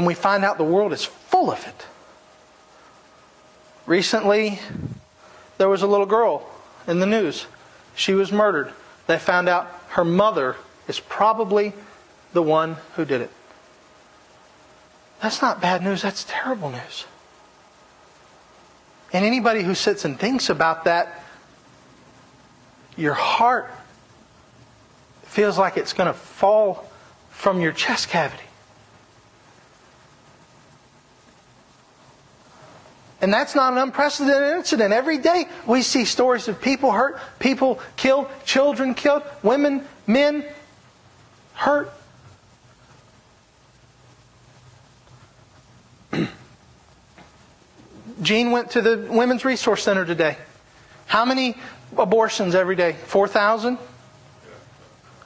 And we find out the world is full of it. Recently, there was a little girl in the news. She was murdered. They found out her mother is probably the one who did it. That's not bad news, that's terrible news. And anybody who sits and thinks about that, your heart feels like it's going to fall from your chest cavity. And that's not an unprecedented incident. Every day we see stories of people hurt, people killed, children killed, women, men hurt. Jean went to the Women's Resource Center today. How many abortions every day? 4,000?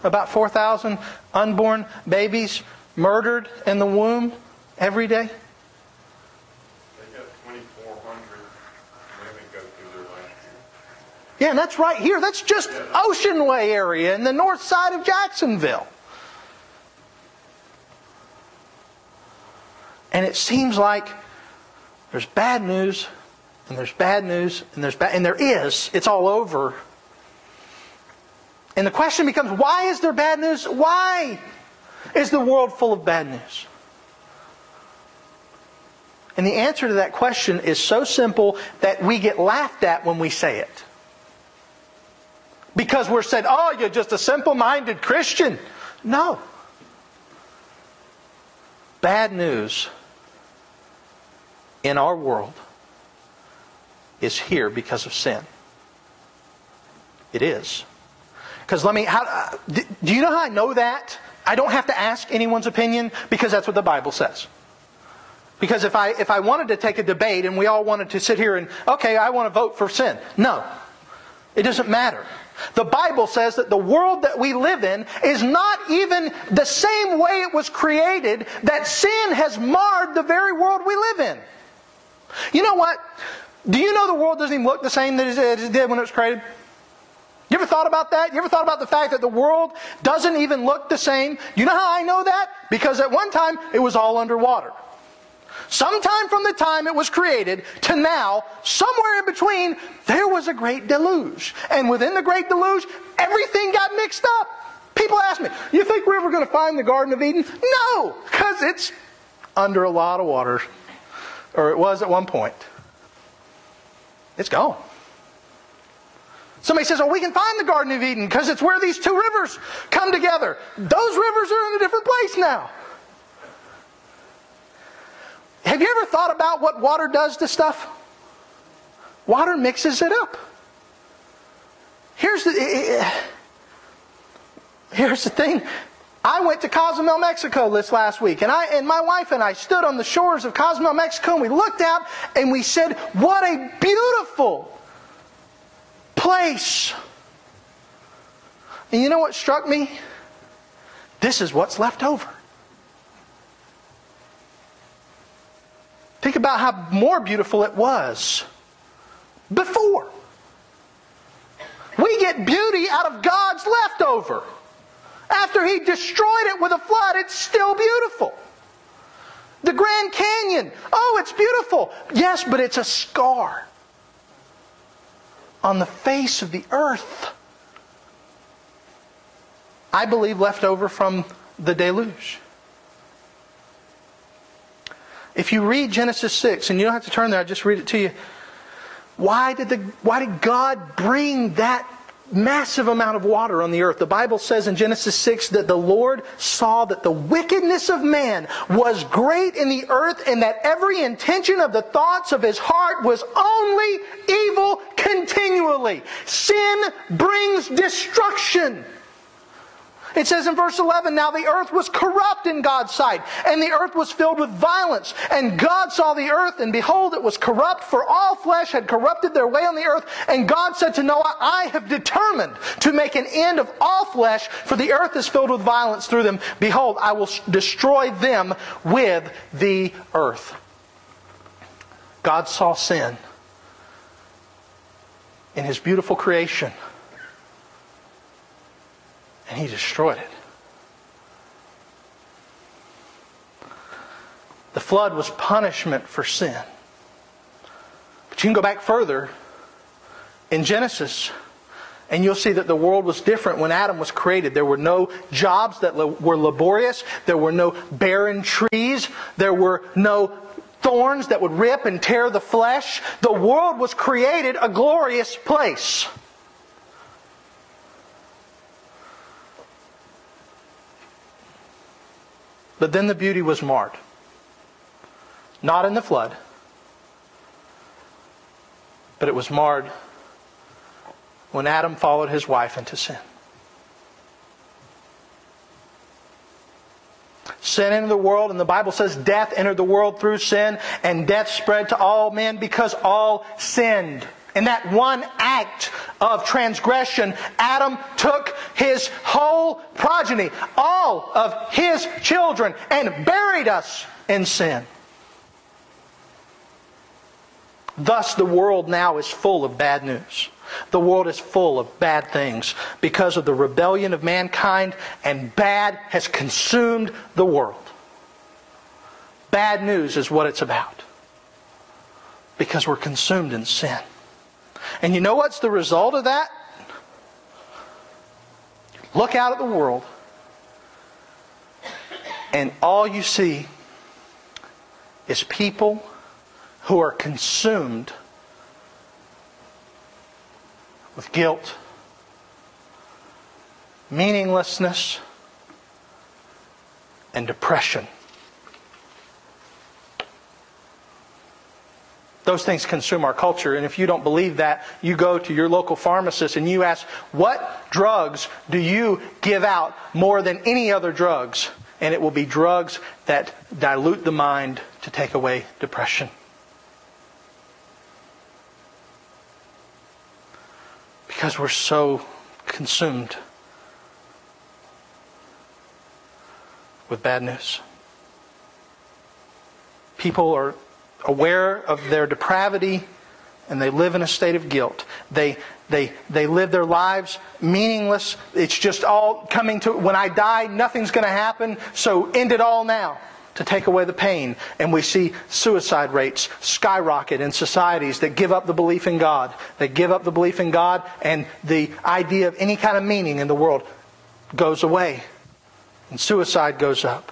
About 4,000 unborn babies murdered in the womb every day? They got 2,400 women go through their last year. Yeah, and that's right here. That's just Ocean Way area in the north side of Jacksonville. And it seems like there's bad news, and there's bad news, and there's bad, and there is. It's all over. And the question becomes, why is there bad news? Why is the world full of bad news? And the answer to that question is so simple that we get laughed at when we say it. Because we're said, oh, you're just a simple-minded Christian. No. Bad news in our world is here because of sin. It is. Because do you know how I know that? I don't have to ask anyone's opinion because that's what the Bible says. Because if I wanted to take a debate and we all wanted to sit here and, okay, I want to vote for sin. No. It doesn't matter. The Bible says that the world that we live in is not even the same way it was created, that sin has marred the very world we live in. You know what? Do you know the world doesn't even look the same as it did when it was created? You ever thought about that? You ever thought about the fact that the world doesn't even look the same? You know how I know that? Because at one time it was all underwater. Sometime from the time it was created to now, somewhere in between, there was a great deluge. And within the great deluge, everything got mixed up. People ask me, you think we're ever going to find the Garden of Eden? No, because it's under a lot of water. Or it was at one point. It's gone. Somebody says, oh, we can find the Garden of Eden because it's where these two rivers come together. Those rivers are in a different place now. Have you ever thought about what water does to stuff? Water mixes it up. Here's the thing. I went to Cozumel, Mexico this last week, and my wife and I stood on the shores of Cozumel, Mexico, and we looked out and we said, what a beautiful place. And you know what struck me? This is what's left over. Think about how more beautiful it was before. We get beauty out of God's leftover. After He destroyed it with a flood, it's still beautiful. The Grand Canyon, oh, it's beautiful. Yes, but it's a scar on the face of the earth. I believe left over from the deluge. If you read Genesis 6, and you don't have to turn there, I'll just read it to you. Why did God bring that massive amount of water on the earth? The Bible says in Genesis 6 that the Lord saw that the wickedness of man was great in the earth, and that every intention of the thoughts of his heart was only evil continually. Sin brings destruction. It says in verse 11, now the earth was corrupt in God's sight, and the earth was filled with violence. And God saw the earth, and behold, it was corrupt, for all flesh had corrupted their way on the earth. And God said to Noah, I have determined to make an end of all flesh, for the earth is filled with violence through them. Behold, I will destroy them with the earth. God saw sin in His beautiful creation, and He destroyed it. flood was punishment for sin. But you can go back further in Genesis, and you'll see that the world was different when Adam was created. There were no jobs that were laborious. There were no barren trees. There were no thorns that would rip and tear the flesh. The world was created a glorious place. But then the beauty was marred. Not in the flood, but it was marred when Adam followed his wife into sin. Sin entered the world, and the Bible says death entered the world through sin, and death spread to all men because all sinned. In that one act of transgression, Adam took his whole progeny, all of his children, and buried us in sin. Thus, the world now is full of bad news. The world is full of bad things because of the rebellion of mankind, and bad has consumed the world. Bad news is what it's about. Because we're consumed in sin. And you know what's the result of that? Look out at the world, and all you see is people who are consumed with guilt, meaninglessness, and depression. Those things consume our culture, and if you don't believe that, you go to your local pharmacist and you ask, what drugs do you give out more than any other drugs? And it will be drugs that dilute the mind to take away depression. Because we're so consumed with bad news. People are aware of their depravity, and they live in a state of guilt. They live their lives meaningless. It's just all coming to, when I die, nothing's going to happen, so end it all now to take away the pain. And we see suicide rates skyrocket in societies that give up the belief in God. They give up the belief in God, and the idea of any kind of meaning in the world goes away. And suicide goes up.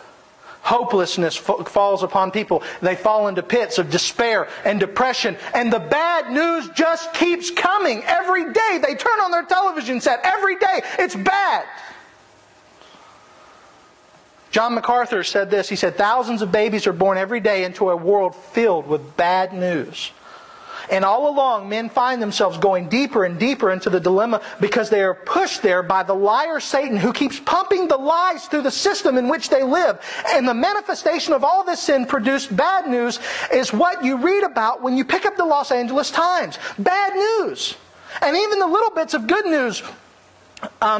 Hopelessness falls upon people. They fall into pits of despair and depression. And the bad news just keeps coming. Every day they turn on their television set. Every day it's bad. John MacArthur said this. He said, thousands of babies are born every day into a world filled with bad news. And all along, men find themselves going deeper and deeper into the dilemma because they are pushed there by the liar Satan, who keeps pumping the lies through the system in which they live. And the manifestation of all this sin produced bad news is what you read about when you pick up the Los Angeles Times. Bad news. And even the little bits of good news,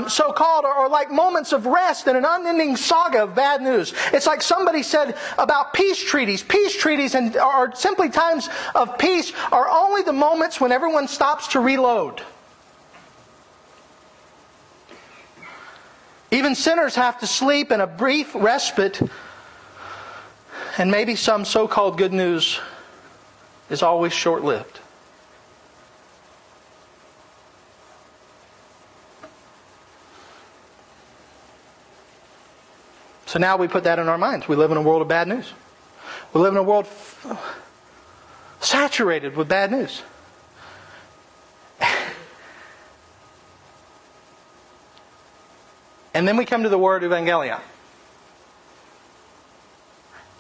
so-called, are like moments of rest in an unending saga of bad news. It's like somebody said about peace treaties. Peace treaties are simply times of peace are only the moments when everyone stops to reload. Even sinners have to sleep in a brief respite, and maybe some so-called good news is always short-lived. So now we put that in our minds. We live in a world of bad news. We live in a world saturated with bad news. And then we come to the word evangelion.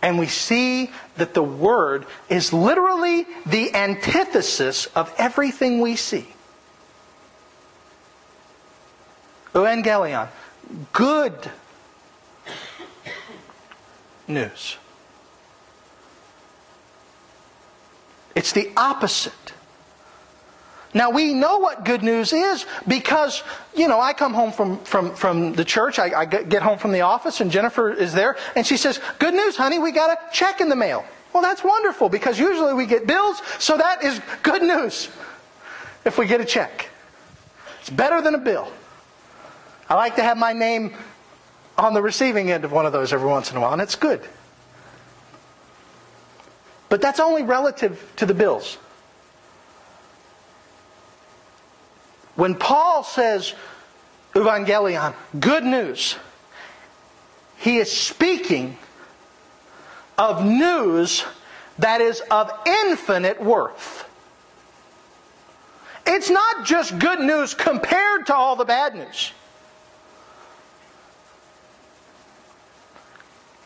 And we see that the word is literally the antithesis of everything we see. Evangelion. Good news. It's the opposite. Now we know what good news is because, I come home from the church. I get home from the office and Jennifer is there and she says, good news, honey, we got a check in the mail. Well, that's wonderful because usually we get bills, so that is good news if we get a check. It's better than a bill. I like to have my name on the receiving end of one of those every once in a while, and it's good. But that's only relative to the bills. When Paul says evangelion, good news, he is speaking of news that is of infinite worth. It's not just good news compared to all the bad news.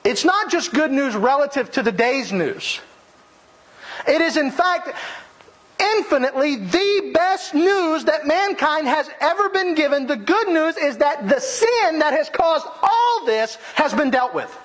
It's not just good news relative to the day's news. It is in fact infinitely the best news that mankind has ever been given. The good news is that the sin that has caused all this has been dealt with.